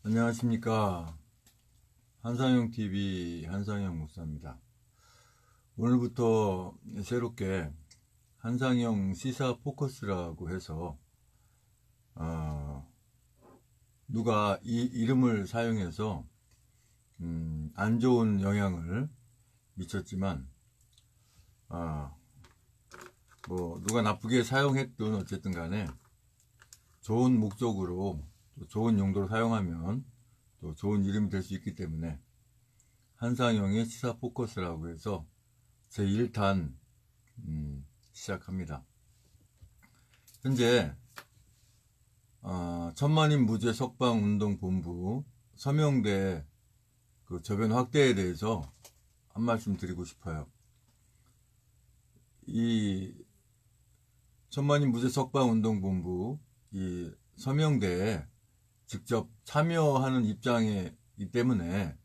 안녕하십니까. 한상영TV 한상영 목사입니다. 오늘부터 새롭게 한상영 시사 포커스라고 해서 누가 이 이름을 사용해서 안 좋은 영향을 미쳤지만 뭐 누가 나쁘게 사용했든 어쨌든 간에 좋은 목적으로 또 좋은 용도로 사용하면 또 좋은 이름이 될 수 있기 때문에 한상영의 시사 포커스라고 해서 제1탄 시작합니다. 현재 천만인 무죄 석방운동본부 서명대 그 저변 확대에 대해서 한 말씀 드리고 싶어요. 이 천만인 무죄 석방운동본부 이 서명대에 직접 참여하는 입장이기 때문에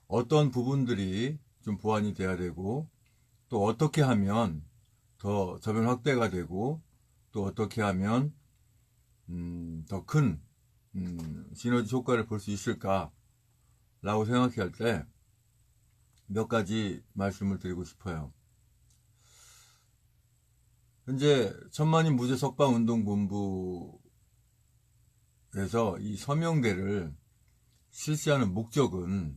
어떤 부분들이 좀 보완이 돼야 되고, 또 어떻게 하면 더 저변 확대가 되고, 또 어떻게 하면 더 큰 시너지 효과를 볼 수 있을까 라고 생각할 때 몇 가지 말씀을 드리고 싶어요. 현재 천만인 무죄 석방운동본부에서 이 서명대를 실시하는 목적은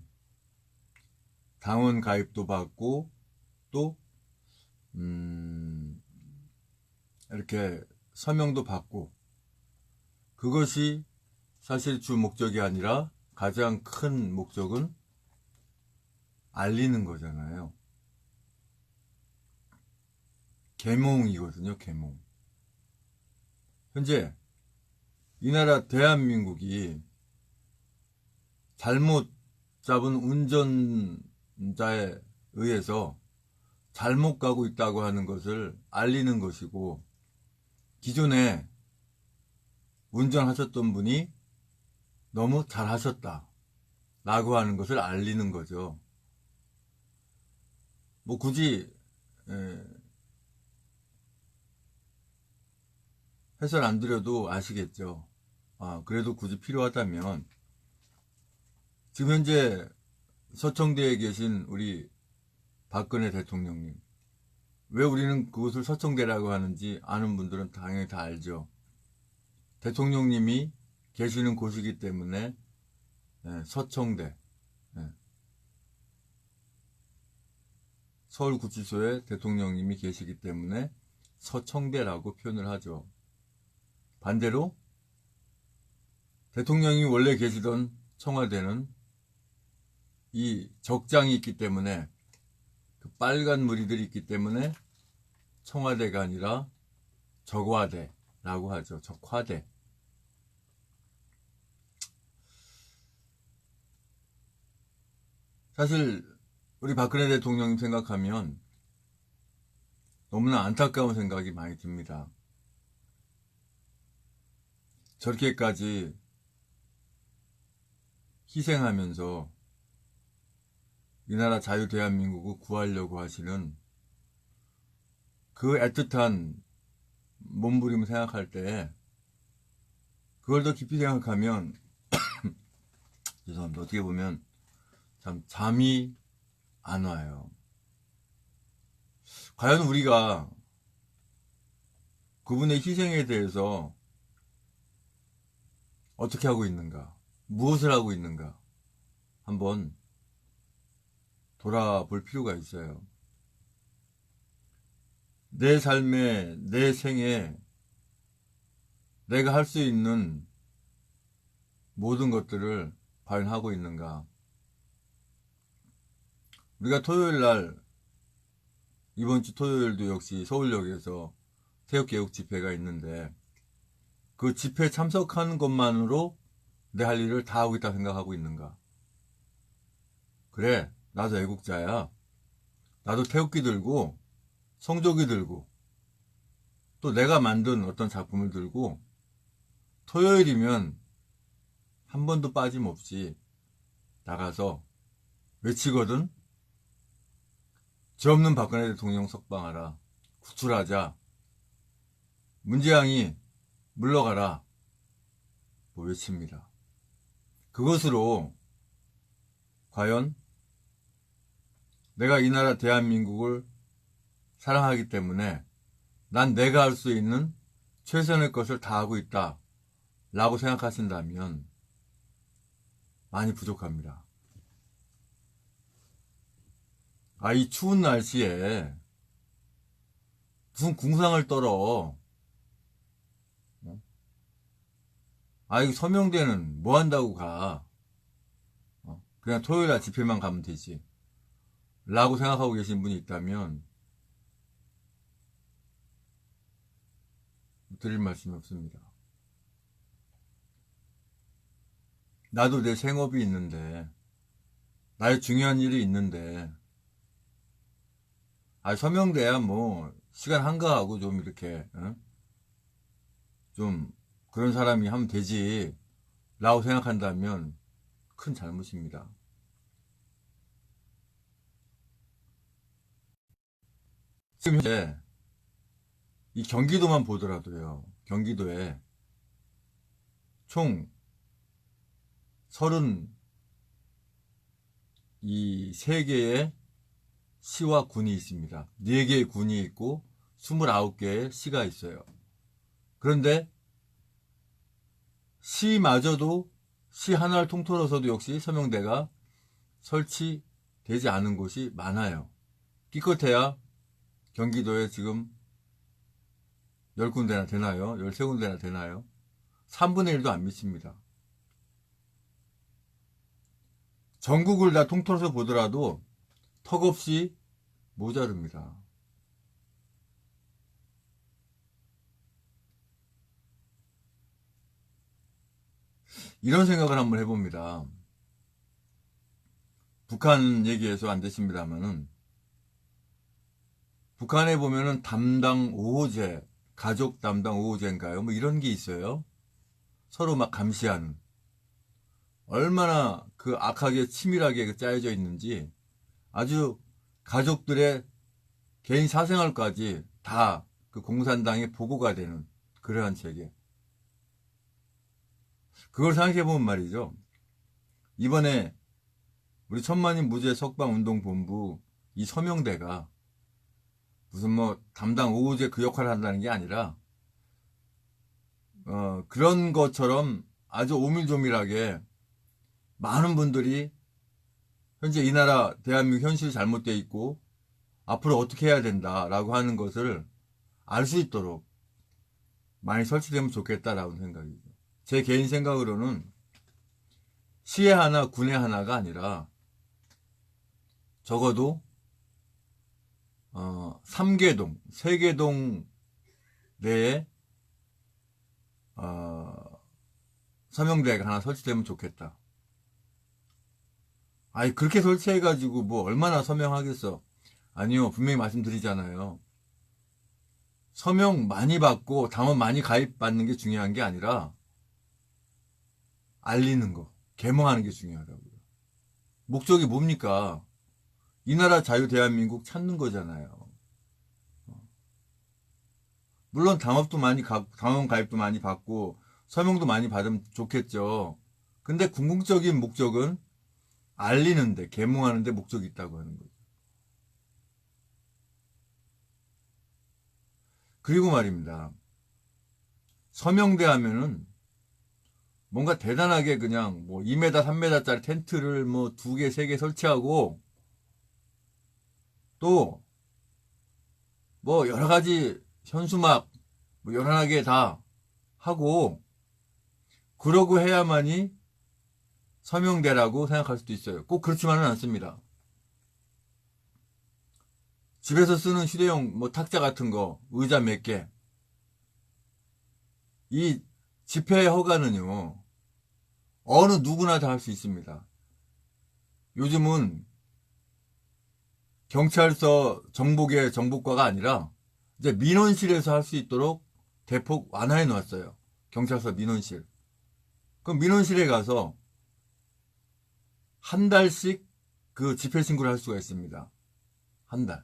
당원 가입도 받고 또 이렇게 서명도 받고, 그것이 사실 주 목적이 아니라 가장 큰 목적은 알리는 거잖아요. 계몽이거든요. 계몽. 현재 이 나라 대한민국이 잘못 잡은 운전자에 의해서 잘못 가고 있다고 하는 것을 알리는 것이고, 기존에 운전하셨던 분이 너무 잘하셨다 라고 하는 것을 알리는 거죠. 뭐 굳이 해설 안 드려도 아시겠죠. 그래도 굳이 필요하다면, 지금 현재 서청대에 계신 우리 박근혜 대통령님, 왜 우리는 그곳을 서청대라고 하는지 아는 분들은 당연히 다 알죠. 대통령님이 계시는 곳이기 때문에 서청대, 서울구치소에 대통령님이 계시기 때문에 서청대라고 표현을 하죠. 반대로 대통령이 원래 계시던 청와대는 이 적장이 있기 때문에, 그 빨간 무리들이 있기 때문에 청와대가 아니라 적화대라고 하죠. 적화대. 사실 우리 박근혜 대통령님 생각하면 너무나 안타까운 생각이 많이 듭니다. 저렇게까지 희생하면서 이 나라 자유 대한민국을 구하려고 하시는 그 애틋한 몸부림을 생각할 때, 그걸 더 깊이 생각하면 죄송합니다. 어떻게 보면 참 잠이 안 와요. 과연 우리가 그분의 희생에 대해서 어떻게 하고 있는가, 무엇을 하고 있는가 한번 돌아볼 필요가 있어요. 내 삶에, 내 생에 내가 할 수 있는 모든 것들을 과연 하고 있는가. 우리가 토요일날, 이번 주 토요일도 역시 서울역에서 태극개혁 집회가 있는데, 그 집회 참석하는 것만으로 내 할 일을 다 하고 있다 생각하고 있는가. 그래, 나도 애국자야. 나도 태극기 들고 성조기 들고 또 내가 만든 어떤 작품을 들고 토요일이면 한 번도 빠짐없이 나가서 외치거든. 죄 없는 박근혜 대통령 석방하라. 구출하자. 문재양이 물러가라. 뭐 외칩니다. 그것으로 과연 내가 이 나라 대한민국을 사랑하기 때문에 난 내가 할 수 있는 최선의 것을 다 하고 있다 라고 생각하신다면 많이 부족합니다. 이 추운 날씨에 무슨 궁상을 떨어. 이 서명대는 뭐 한다고 가. 그냥 토요일날 집회만 가면 되지 라고 생각하고 계신 분이 있다면 드릴 말씀이 없습니다. 나도 내 생업이 있는데, 나의 중요한 일이 있는데, 서명대야 뭐 시간 한가하고 좀 이렇게 좀 그런 사람이 하면 되지 라고 생각한다면 큰 잘못입니다. 지금 현재 이 경기도만 보더라도요, 경기도에 총 33개의 시와 군이 있습니다. 4개의 군이 있고 29개의 시가 있어요. 그런데 시마저도 시 하나를 통틀어서도 역시 서명대가 설치되지 않은 곳이 많아요. 기껏해야 경기도에 지금 10군데나 되나요? 13군데나 되나요? 3분의 1도 안 미칩니다. 전국을 다 통틀어서 보더라도 턱없이 모자릅니다. 이런 생각을 한번 해봅니다. 북한 얘기해서 안 되십니다만은, 북한에 보면은 담당 5호제, 가족 담당 5호제인가요? 뭐 이런 게 있어요. 서로 막 감시하는. 얼마나 그 악하게 치밀하게 짜여져 있는지 아주 가족들의 개인 사생활까지 다 그 공산당에 보고가 되는 그러한 체계. 그걸 생각해보면 말이죠. 이번에 우리 천만인 무죄 석방운동본부 이 서명대가 무슨 뭐 담당 5호제 그 역할을 한다는 게 아니라 그런 것처럼 아주 오밀조밀하게 많은 분들이 현재 이 나라 대한민국 현실이 잘못되어 있고 앞으로 어떻게 해야 된다라고 하는 것을 알 수 있도록 많이 설치되면 좋겠다라는 생각이죠. 제 개인 생각으로는 시의 하나, 군의 하나가 아니라 적어도 3개동, 3개동 내에 서명대가 하나 설치되면 좋겠다. 그렇게 설치해가지고 뭐 얼마나 서명하겠어. 아니요, 분명히 말씀드리잖아요. 서명 많이 받고 당원 많이 가입받는 게 중요한 게 아니라 알리는 거, 계몽하는 게 중요하다고요. 목적이 뭡니까? 이 나라 자유 대한민국 찾는 거잖아요. 물론 당원 가입도 많이 받고 서명도 많이 받으면 좋겠죠. 근데 궁극적인 목적은 알리는데, 계몽하는데 목적이 있다고 하는 거죠. 그리고 말입니다. 서명대 하면은 뭔가 대단하게 그냥 뭐 2m, 3m짜리 텐트를 뭐 2개, 3개 설치하고 또 뭐 여러 가지 현수막 뭐 연하게 다 하고 그러고 해야만이 서명대라고 생각할 수도 있어요. 꼭 그렇지만은 않습니다. 집에서 쓰는 휴대용 뭐 탁자 같은 거, 의자 몇 개. 이 집회 허가는요, 어느 누구나 다 할 수 있습니다. 요즘은 경찰서 정복의 정복과가 아니라 이제 민원실에서 할 수 있도록 대폭 완화해 놓았어요. 경찰서 민원실. 그럼 민원실에 가서 한 달씩 그 집회 신고를 할 수가 있습니다. 한 달.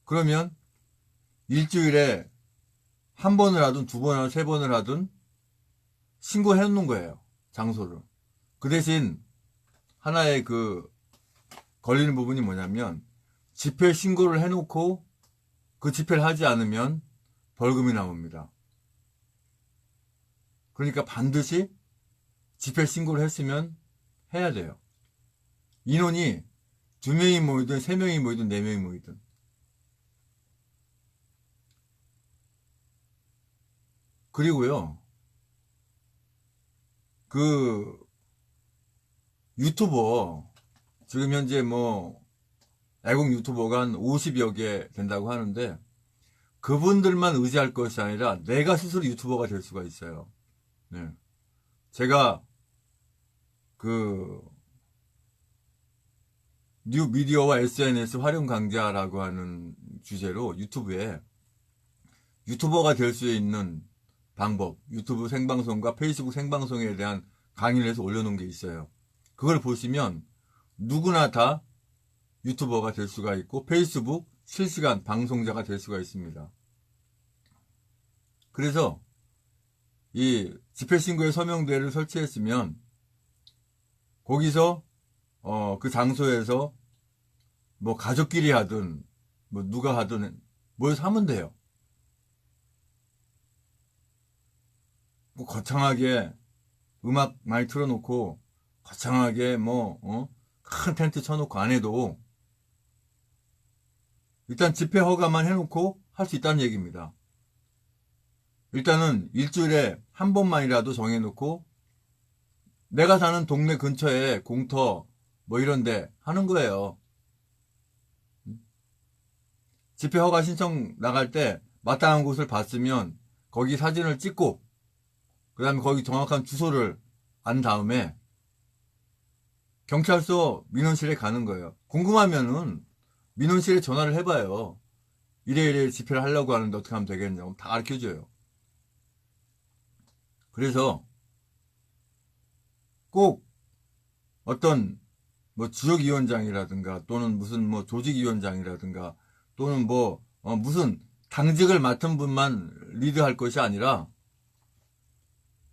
그러면 일주일에 한 번을 하든 두 번을 하든 세 번을 하든 신고해 놓는 거예요. 장소를. 그 대신 하나의 그 걸리는 부분이 뭐냐면 집회 신고를 해놓고 그 집회를 하지 않으면 벌금이 나옵니다. 그러니까 반드시 집회 신고를 했으면 해야 돼요. 인원이 2명이 모이든 3명이 모이든 4명이 모이든. 그리고요, 그 유튜버, 지금 현재 뭐 애국 유튜버가 한 50여 개 된다고 하는데 그분들만 의지할 것이 아니라 내가 스스로 유튜버가 될 수가 있어요. 네. 제가 그 뉴 미디어와 SNS 활용 강좌라고 하는 주제로 유튜브에 유튜버가 될 수 있는 방법, 유튜브 생방송과 페이스북 생방송에 대한 강의를 해서 올려놓은 게 있어요. 그걸 보시면 누구나 다 유튜버가 될 수가 있고 페이스북 실시간 방송자가 될 수가 있습니다. 그래서 이 집회신고의 서명대를 설치했으면 거기서 그 장소에서 뭐 가족끼리 하든 뭐 누가 하든 모여서 하면 돼요. 뭐 거창하게 음악 많이 틀어놓고 거창하게 뭐 큰 텐트 쳐놓고 안 해도 일단 집회 허가만 해놓고 할 수 있다는 얘기입니다. 일단은 일주일에 한 번만이라도 정해놓고 내가 사는 동네 근처에 공터 뭐 이런데 하는 거예요. 집회 허가 신청 나갈 때 마땅한 곳을 봤으면 거기 사진을 찍고 그 다음에 거기 정확한 주소를 안 다음에 경찰서 민원실에 가는 거예요. 궁금하면은 민원실에 전화를 해봐요. 이래 집회를 하려고 하는데 어떻게 하면 되겠냐고 다 가르쳐줘요. 그래서 꼭 어떤 뭐 지역위원장이라든가 또는 무슨 뭐 조직위원장이라든가 또는 뭐 무슨 당직을 맡은 분만 리드할 것이 아니라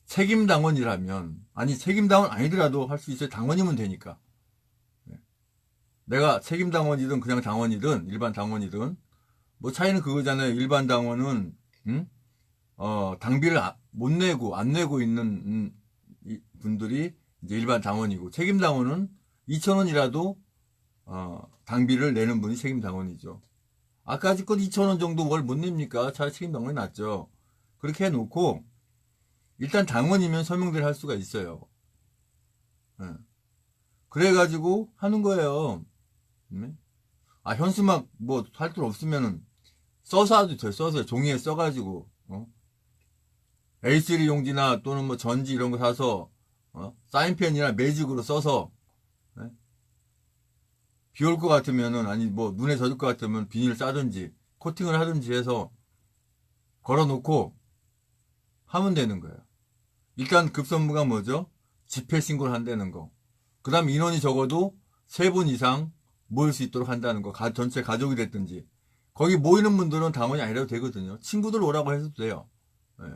책임당원이라면, 아니 책임당원 아니더라도 할 수 있어요. 당원이면 되니까. 내가 책임당원이든 그냥 당원이든 일반 당원이든 뭐 차이는 그거잖아요. 일반 당원은 당비를 못 내고 안 내고 있는 분들이 이제 일반 당원이고 책임당원은 2,000원이라도 당비를 내는 분이 책임당원이죠. 아까 지껏 2,000원 정도 뭘 못 냅니까? 차라리 책임당원이 낫죠. 그렇게 해놓고 일단 당원이면 서명대를 할 수가 있어요. 네. 그래가지고 하는 거예요. 현수막 뭐 할 줄 없으면은 써서 해도 돼요. 써서 종이에 써가지고 A3 용지나 또는 뭐 전지 이런 거 사서 사인펜이나 매직으로 써서 비 올 것 같으면은 아니 뭐 눈에 젖을 것 같으면 비닐 싸든지 코팅을 하든지 해서 걸어놓고 하면 되는 거예요. 일단 급선무가 뭐죠? 집회 신고를 한다는 거. 그 다음 인원이 적어도 3분 이상 모일 수 있도록 한다는 거. 전체 가족이 됐든지. 거기 모이는 분들은 당원이 아니라도 되거든요. 친구들 오라고 해도 돼요. 네.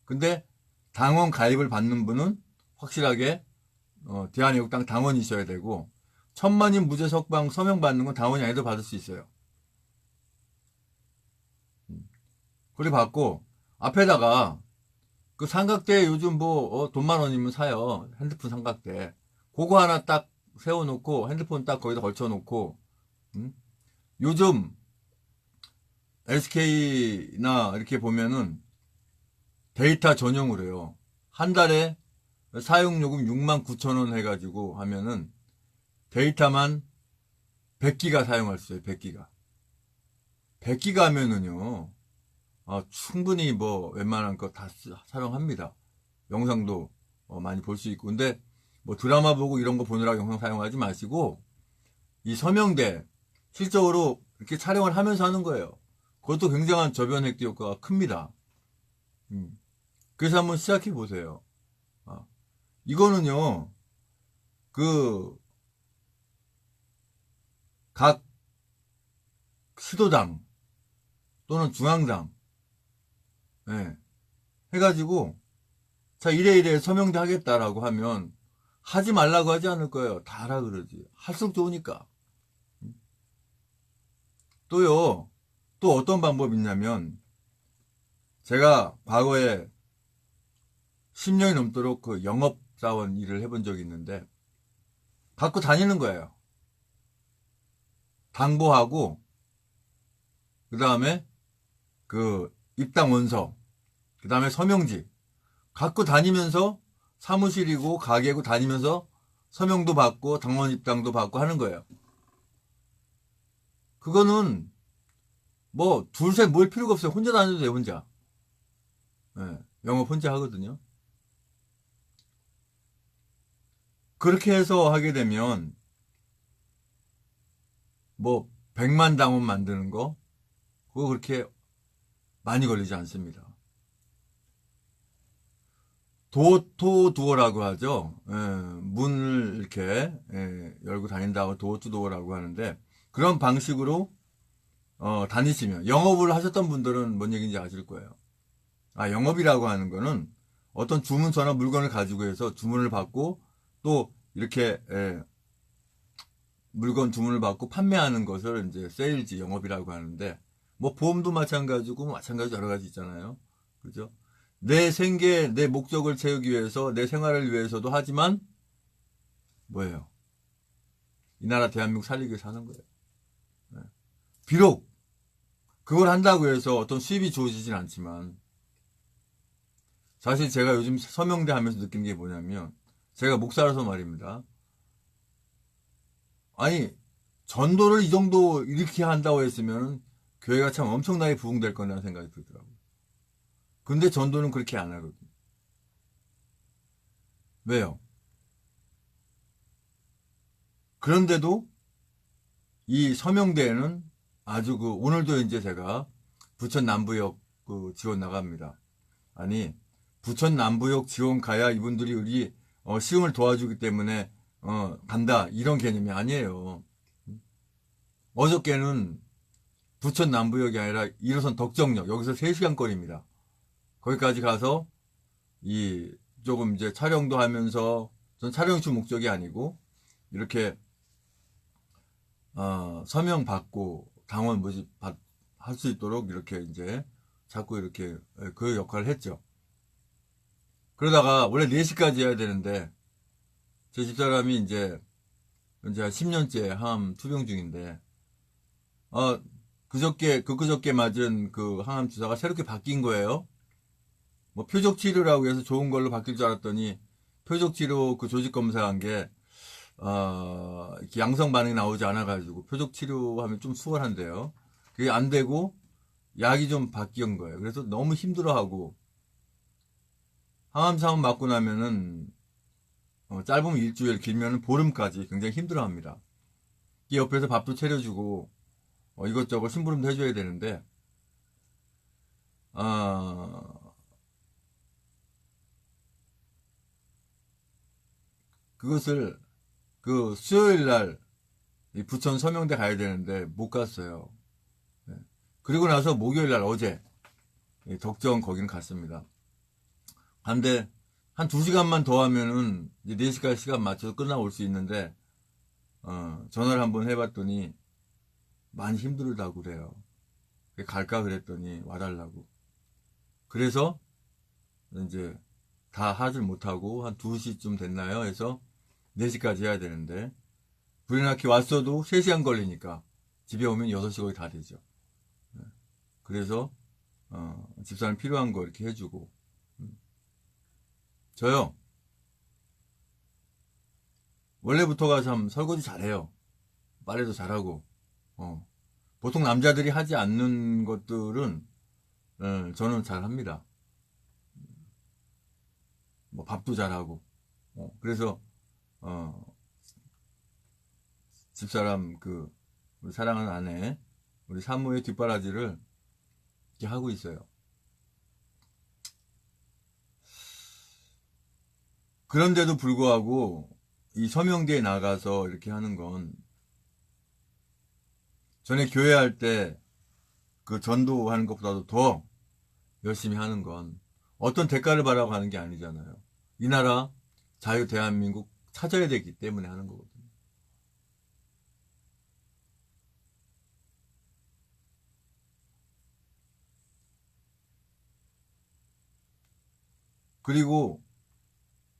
근데 당원 가입을 받는 분은 확실하게 대한애국당 당원이셔야 되고 1,000만인 무죄 석방 서명 받는 건 당원이 아니라도 받을 수 있어요. 그래 받고 앞에다가 그 삼각대 요즘 뭐 돈만 원이면 사요. 핸드폰 삼각대. 그거 하나 딱 세워놓고 핸드폰 딱 거기다 걸쳐놓고 요즘 SK나 이렇게 보면은 데이터 전용으로 해요. 한 달에 사용요금 69,000원 해가지고 하면은 데이터만 100기가 사용할 수 있어요. 100기가. 100기가 하면은요. 충분히 뭐 웬만한 거 다 사용합니다. 영상도 많이 볼 수 있고. 근데 뭐 드라마 보고 이런 거 보느라고 영상 사용하지 마시고 이 서명대 실적으로 이렇게 촬영을 하면서 하는 거예요. 그것도 굉장한 저변 획득 효과가 큽니다. 그래서 한번 시작해 보세요. 이거는요, 각 시도당 또는 중앙당, 예, 해가지고, 자, 이래 서명대 하겠다라고 하면, 하지 말라고 하지 않을 거예요. 다 하라 그러지. 할수록 좋으니까. 또요, 또 어떤 방법이 있냐면, 제가 과거에 10년이 넘도록 그 영업사원 일을 해본 적이 있는데, 갖고 다니는 거예요. 당보하고, 그 다음에 그 입당 원서, 그 다음에 서명지, 갖고 다니면서 사무실이고 가게고 다니면서 서명도 받고 당원 입당도 받고 하는 거예요. 그거는 뭐 둘셋 모일 필요가 없어요. 혼자 다녀도 돼요, 혼자. 예, 영업 혼자 하거든요. 그렇게 해서 하게 되면 뭐 100만 당원 만드는 거 그거 그렇게 많이 걸리지 않습니다. 도어투도어라고 하죠. 예, 문을 이렇게 열고 다닌다고 도어투도어라고 하는데 그런 방식으로 다니시면 영업을 하셨던 분들은 뭔 얘기인지 아실 거예요. 아, 영업이라고 하는 거는 어떤 주문서나 물건을 가지고 해서 주문을 받고 또 이렇게 물건 주문을 받고 판매하는 것을 이제 세일즈 영업이라고 하는데 뭐 보험도 마찬가지고 마찬가지 여러 가지 있잖아요. 그죠? 내 생계, 내 목적을 채우기 위해서 내 생활을 위해서도 하지만 뭐예요? 이 나라 대한민국 살리기 위해서 하는 거예요. 네. 비록 그걸 한다고 해서 어떤 수입이 좋아지진 않지만 사실 제가 요즘 서명대 하면서 느낀 게 뭐냐면 제가 목사라서 말입니다. 아니 전도를 이 정도 이렇게 한다고 했으면 교회가 참 엄청나게 부흥될 거라는 생각이 들더라고요. 근데 전도는 그렇게 안 하거든요. 왜요? 그런데도 이 서명대에는 아주 오늘도 이제 제가 부천 남부역 지원 나갑니다. 아니, 부천 남부역 지원 가야 이분들이 우리 시흥을 도와주기 때문에 간다 이런 개념이 아니에요. 어저께는 부천 남부역이 아니라 1호선 덕정역 여기서 3시간 거리입니다. 거기까지 가서 조금 이제 촬영도 하면서 전 촬영이 주 목적이 아니고 이렇게 서명 받고 당원 모집 할 수 있도록 이렇게 이제 자꾸 이렇게 그 역할을 했죠. 그러다가 원래 4시까지 해야 되는데 제 집사람이 이제 10년째 항암 투병 중인데 그저께 맞은 그 항암 주사가 새롭게 바뀐 거예요. 뭐 표적 치료라고 해서 좋은 걸로 바뀔 줄 알았더니 표적 치료 그 조직 검사한 게 이렇게 양성 반응이 나오지 않아가지고 표적 치료하면 좀 수월한데요. 그게 안 되고 약이 좀 바뀐 거예요. 그래서 너무 힘들어하고 항암 맞고 나면은 짧으면 일주일, 길면은 보름까지 굉장히 힘들어합니다. 이 옆에서 밥도 차려주고 이것저것 심부름도 해줘야 되는데 그것을 그 수요일 날 부천 서명대 가야 되는데 못 갔어요. 네. 그리고 나서 목요일 날 어제 덕정 거기는 갔습니다. 근데 한 2시간만 더 하면은 이제 4시까지 시간 맞춰서 끝나올 수 있는데 전화를 한번 해봤더니 많이 힘들다고 그래요. 갈까 그랬더니 와달라고. 그래서 이제 다 하질 못하고 한 2시쯤 됐나요? 해서 4시까지 해야 되는데 불이 나게 왔어도 3시간 걸리니까 집에 오면 6시 거의 다 되죠. 그래서 집사람 필요한 거 이렇게 해주고 저요 원래부터가 참 설거지 잘해요. 빨래도 잘하고 보통 남자들이 하지 않는 것들은 저는 잘합니다. 뭐 밥도 잘하고 그래서 집사람 우리 사랑하는 아내 우리 사모의 뒷바라지를 이렇게 하고 있어요. 그런데도 불구하고 이 서명대에 나가서 이렇게 하는 건 전에 교회 할 때 그 전도하는 것보다도 더 열심히 하는 건 어떤 대가를 바라고 하는 게 아니잖아요. 이 나라 자유 대한민국 찾아야 되기 때문에 하는 거거든요. 그리고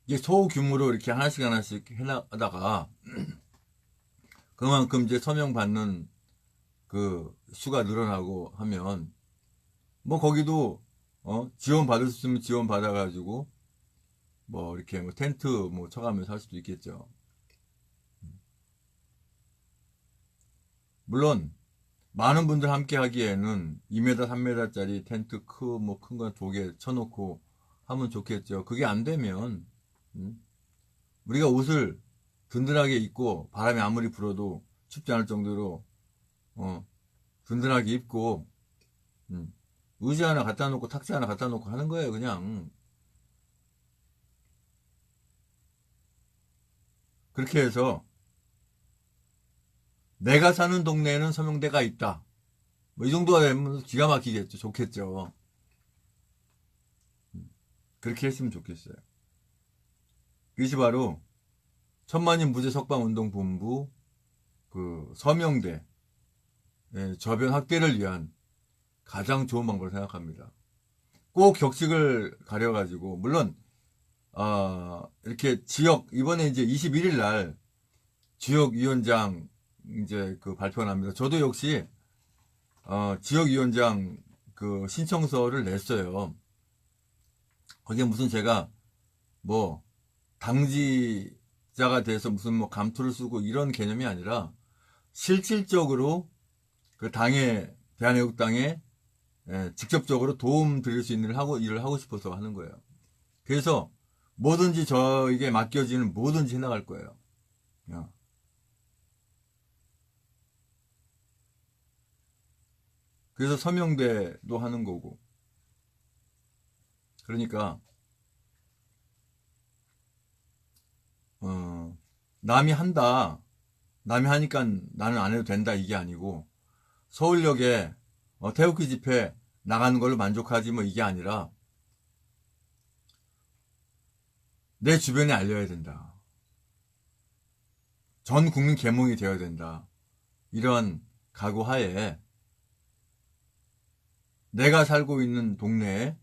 이게 소규모로 이렇게 하나씩 하나씩 해나가다가 그만큼 이제 서명 받는 그 수가 늘어나고 하면 뭐 거기도 지원 받을 수 있으면 지원 받아가지고 뭐 이렇게 뭐 텐트 뭐 쳐가면서 할 수도 있겠죠. 물론 많은 분들 함께 하기에는 2m, 3m짜리 텐트 뭐 큰 거 2개 쳐놓고 하면 좋겠죠. 그게 안 되면 우리가 옷을 든든하게 입고 바람이 아무리 불어도 춥지 않을 정도로 든든하게 입고 의자 하나 갖다 놓고 탁자 하나 갖다 놓고 하는 거예요. 그냥 그렇게 해서 내가 사는 동네에는 서명대가 있다. 뭐 이 정도가 되면 기가 막히겠죠. 좋겠죠. 그렇게 했으면 좋겠어요. 그것이 바로 천만인 무죄 석방운동본부 그 서명대 저변 확대를 위한 가장 좋은 방법을 생각합니다. 꼭 격식을 가려가지고 물론 이렇게 지역 이번에 이제 21일 날 지역위원장 이제 그 발표가 납니다. 저도 역시 지역위원장 그 신청서를 냈어요. 거기에 무슨 제가 뭐 당지자가 돼서 무슨 뭐 감투를 쓰고 이런 개념이 아니라 실질적으로 그 당에 대한애국당에 직접적으로 도움 드릴 수 있는 일을 하고 싶어서 하는 거예요. 그래서 뭐든지 저에게 맡겨지는 뭐든지 해나갈 거예요. 그래서 서명대도 하는 거고. 그러니까 남이 한다. 남이 하니까 나는 안 해도 된다 이게 아니고 서울역에 태극기 집회 나가는 걸로 만족하지 뭐 이게 아니라 내 주변에 알려야 된다. 전 국민 계몽이 되어야 된다. 이런 각오하에 내가 살고 있는 동네에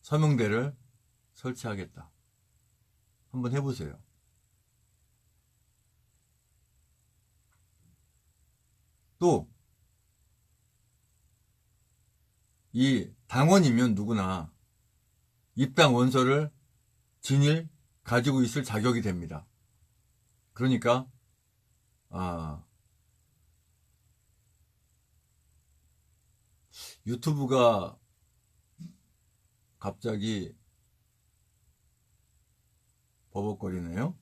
서명대를 설치하겠다. 한번 해보세요. 또 이 당원이면 누구나 입당 원서를 진일 가지고 있을 자격이 됩니다. 그러니까 유튜브가 갑자기 버벅거리네요.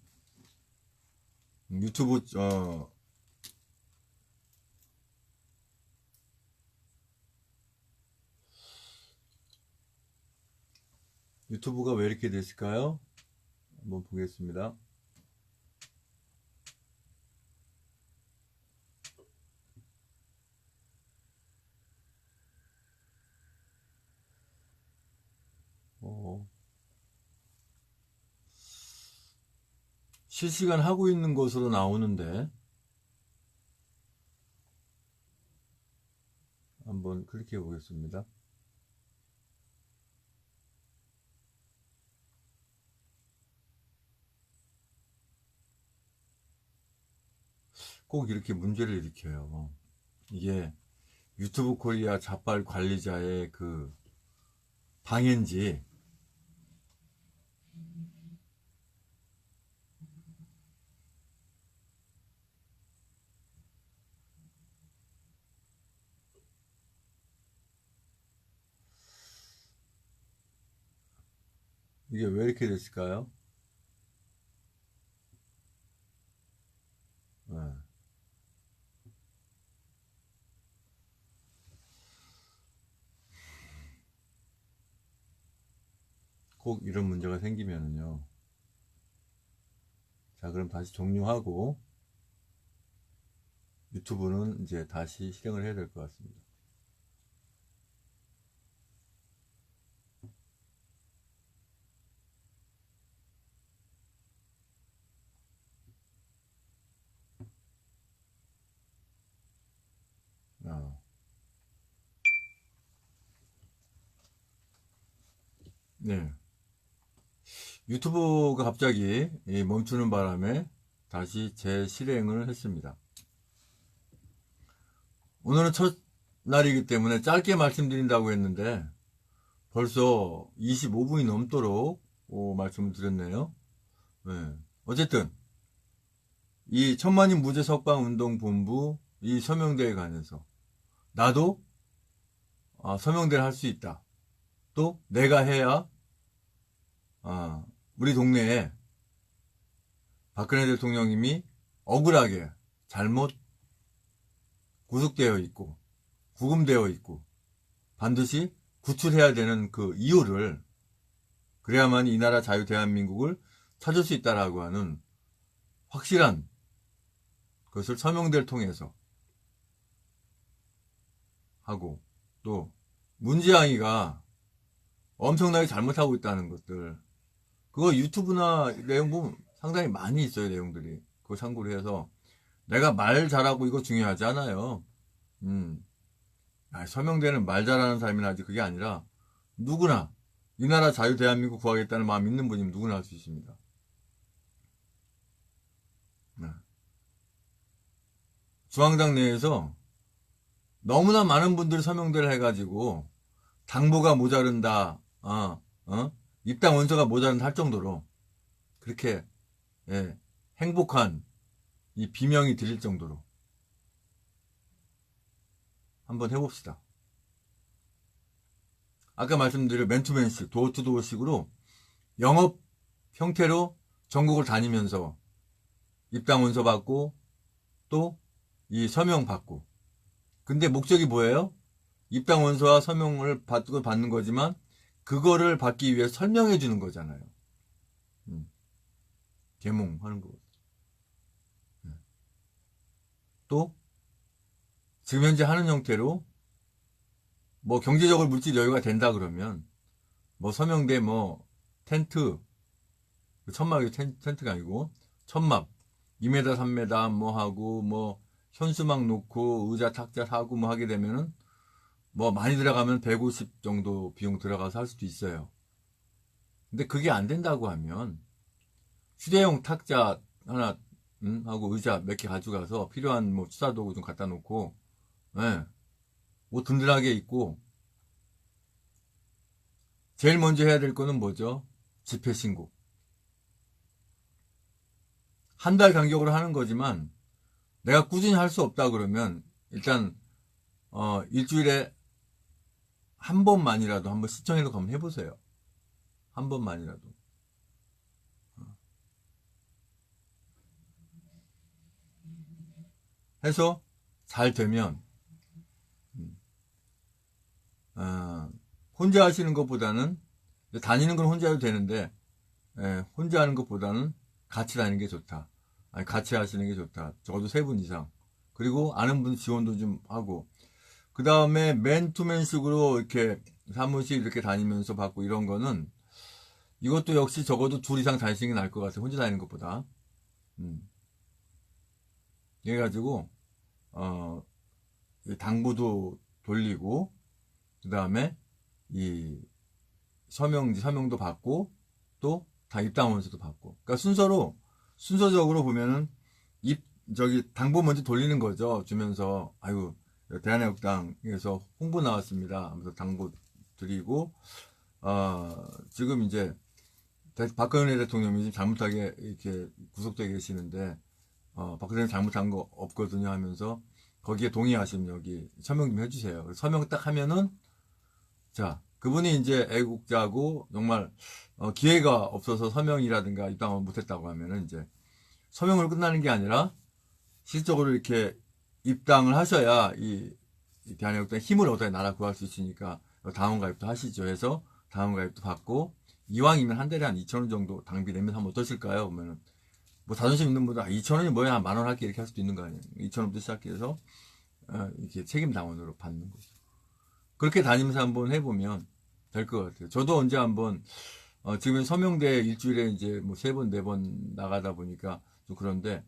유튜브가 왜 이렇게 됐을까요? 한번 보겠습니다. 실시간 하고 있는 것으로 나오는데 한번 클릭해 보겠습니다. 꼭 이렇게 문제를 일으켜요. 이게 유튜브 코리아 자빨 관리자의 그 방해인지 이게 왜 이렇게 됐을까요? 네. 꼭 이런 문제가 생기면은요. 자, 그럼 다시 종료하고 유튜브는 이제 다시 실행을 해야 될 것 같습니다. 네. 유튜브가 갑자기 멈추는 바람에 다시 재실행을 했습니다. 오늘은 첫 날이기 때문에 짧게 말씀드린다고 했는데 벌써 25분이 넘도록 말씀을 드렸네요. 네. 어쨌든 이 천만인 무죄 석방운동본부 이 서명대에 관해서 나도 서명대를 할 수 있다. 또 내가 해야 우리 동네에 박근혜 대통령님이 억울하게 잘못 구속되어 있고 구금되어 있고 반드시 구출해야 되는 그 이유를, 그래야만 이 나라 자유 대한민국을 찾을 수 있다라고 하는 확실한 것을 서명대를 통해서 하고, 또 문지양이가 엄청나게 잘못하고 있다는 것들, 그거 유튜브나 내용 보면 상당히 많이 있어요. 내용들이 그거 참고로 해서, 내가 말 잘하고 이거 중요하지 않아요. 서명대는 말 잘하는 사람이나 하지, 그게 아니라 누구나 이 나라 자유 대한민국 구하겠다는 마음 있는 분이면 누구나 할 수 있습니다. 중앙당 내에서 너무나 많은 분들이 서명대를 해가지고 당보가 모자른다, 입당 원서가 모자른다 할 정도로 그렇게 행복한 이 비명이 들릴 정도로 한번 해봅시다. 아까 말씀드린 맨투맨식, 도어투도어식으로 영업 형태로 전국을 다니면서 입당 원서 받고 또 이 서명 받고. 근데 목적이 뭐예요? 입당 원서와 서명을 받는 거지만 그거를 받기 위해 설명해 주는 거잖아요. 계몽하는 거고. 또 지금 현재 하는 형태로 뭐 경제적으로 물질 여유가 된다 그러면 뭐 서명대 뭐 텐트, 천막이 텐트가 아니고 천막 2m 3m 뭐 하고 뭐 현수막 놓고 의자 탁자 사고 뭐 하게 되면은 뭐 많이 들어가면 150 정도 비용 들어가서 할 수도 있어요. 근데 그게 안 된다고 하면 휴대용 탁자 하나 하고 의자 몇 개 가져가서 필요한 뭐 수사도구 좀 갖다 놓고 뭐 든든하게 있고, 제일 먼저 해야 될 거는 뭐죠? 집회 신고. 한 달 간격으로 하는 거지만 내가 꾸준히 할 수 없다 그러면 일단 일주일에 한 번만이라도 한번 시청해서 한번 해보세요. 한 번만이라도. 해서 잘 되면 혼자 하시는 것보다는, 다니는 건 혼자 해도 되는데 혼자 하는 것보다는 같이 다니는 게 좋다. 아니, 같이 하시는 게 좋다. 적어도 3분 이상. 그리고 아는 분 지원도 좀 하고, 그 다음에 맨투맨식으로 이렇게 사무실 이렇게 다니면서 받고 이런 거는, 이것도 역시 적어도 2 이상 다니시는 게 나을 것 같아요. 혼자 다니는 것보다. 그래가지고 당부도 돌리고, 그 다음에 이 서명도 받고, 또 다 입당원서도 받고. 그러니까 순서적으로 보면은 당부 먼저 돌리는 거죠. 주면서 아유, 대한애국당에서 홍보 나왔습니다 하면서 당부 드리고, 지금 이제 박근혜 대통령이 지금 잘못하게 이렇게 구속되어 계시는데 박근혜 잘못한 거 없거든요 하면서 거기에 동의하시면 여기 서명 좀 해주세요. 서명 딱 하면은, 자, 그분이 이제 애국자고 정말 기회가 없어서 서명이라든가 입당을 못했다고 하면은 이제 서명으로 끝나는 게 아니라 실질적으로 이렇게 입당을 하셔야 이 대한애국당 힘을 얻어야 나라 구할 수 있으니까 당원가입도 하시죠. 해서 당원가입도 받고, 이왕이면 한 달에 한 2,000원 정도 당비 내면 하면 어떠실까요? 그러면은 뭐 자존심 있는 분들 2,000원이 뭐야, 10,000원 할게 이렇게 할 수도 있는 거 아니에요. 2,000원부터 시작해서 이렇게 책임당원으로 받는 거죠. 그렇게 다니면서 한번 해보면 될 것 같아요. 저도 언제 한번 지금 서명대 일주일에 이제 뭐 3번, 4번 나가다 보니까 좀 그런데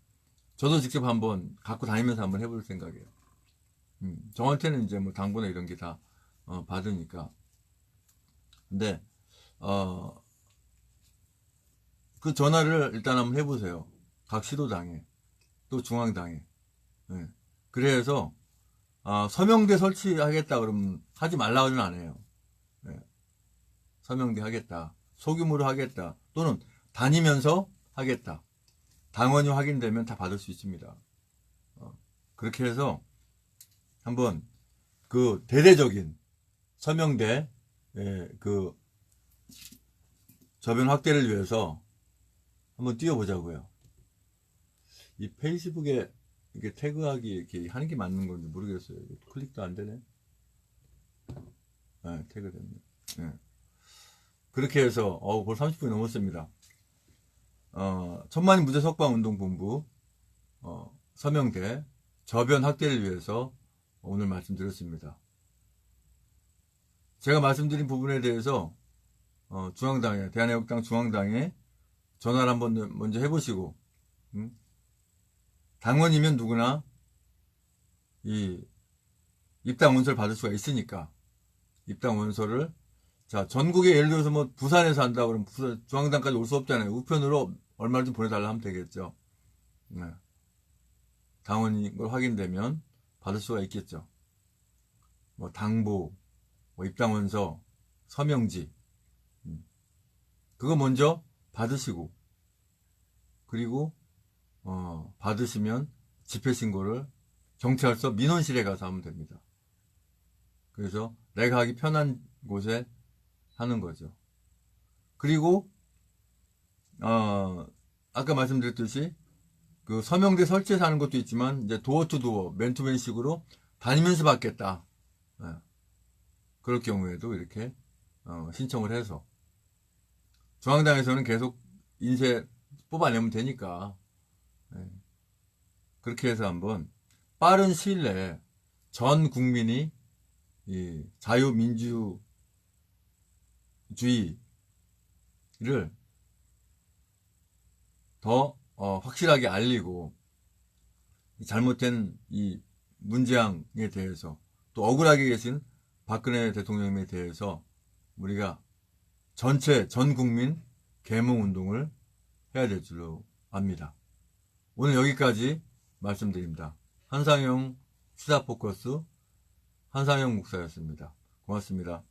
저도 직접 한번 갖고 다니면서 한번 해볼 생각이에요. 저한테는 이제 뭐 당구나 이런 게 다 받으니까. 근데 그 전화를 일단 한번 해보세요. 각 시도당에 또 중앙당에. 예. 그래서 서명대 설치하겠다 그러면 하지 말라고는 안 해요. 예. 서명대 하겠다, 소규모로 하겠다, 또는 다니면서 하겠다, 당원이 확인되면 다 받을 수 있습니다. 그렇게 해서 한번 그 대대적인 서명대 그 저변 확대를 위해서 한번 뛰어보자고요. 이 페이스북에 이게 태그하기 이렇게 하는 게 맞는 건지 모르겠어요. 클릭도 안 되네. 네, 태그 됐네. 네. 그렇게 해서 벌써 30분이 넘었습니다. 천만인 무죄 석방운동본부 서명대 저변 확대를 위해서 오늘 말씀드렸습니다. 제가 말씀드린 부분에 대해서 중앙당에, 대한애국당 중앙당에 전화를 한번 먼저 해보시고, 당원이면 누구나 이 입당 원서를 받을 수가 있으니까 입당 원서를, 자, 전국에 예를 들어서 뭐 부산에서 한다 그러면 부산 중앙당까지 올 수 없잖아요. 우편으로 얼마를 좀 보내달라 하면 되겠죠. 네. 당원인 걸 확인되면 받을 수가 있겠죠. 뭐 당부, 뭐 입당 원서, 서명지, 그거 먼저 받으시고, 그리고 받으시면 집회신고를 경찰서 민원실에 가서 하면 됩니다. 그래서 내가 하기 편한 곳에 하는 거죠. 그리고 아까 말씀드렸듯이 그 서명대 설치해서 하는 것도 있지만 이제 도어 투 도어, 맨투맨식으로 다니면서 받겠다. 그럴 경우에도 이렇게 신청을 해서 중앙당에서는 계속 인쇄 뽑아내면 되니까 그렇게 해서 한번 빠른 시일 내에 전 국민이 이 자유민주주의를 더 확실하게 알리고 잘못된 이 문재앙에 대해서 또 억울하게 계신 박근혜 대통령에 대해서 우리가 전체 전 국민 계몽 운동을 해야 될 줄로 압니다. 오늘 여기까지 말씀드립니다. 한상영 시사포커스 한상영 목사였습니다. 고맙습니다.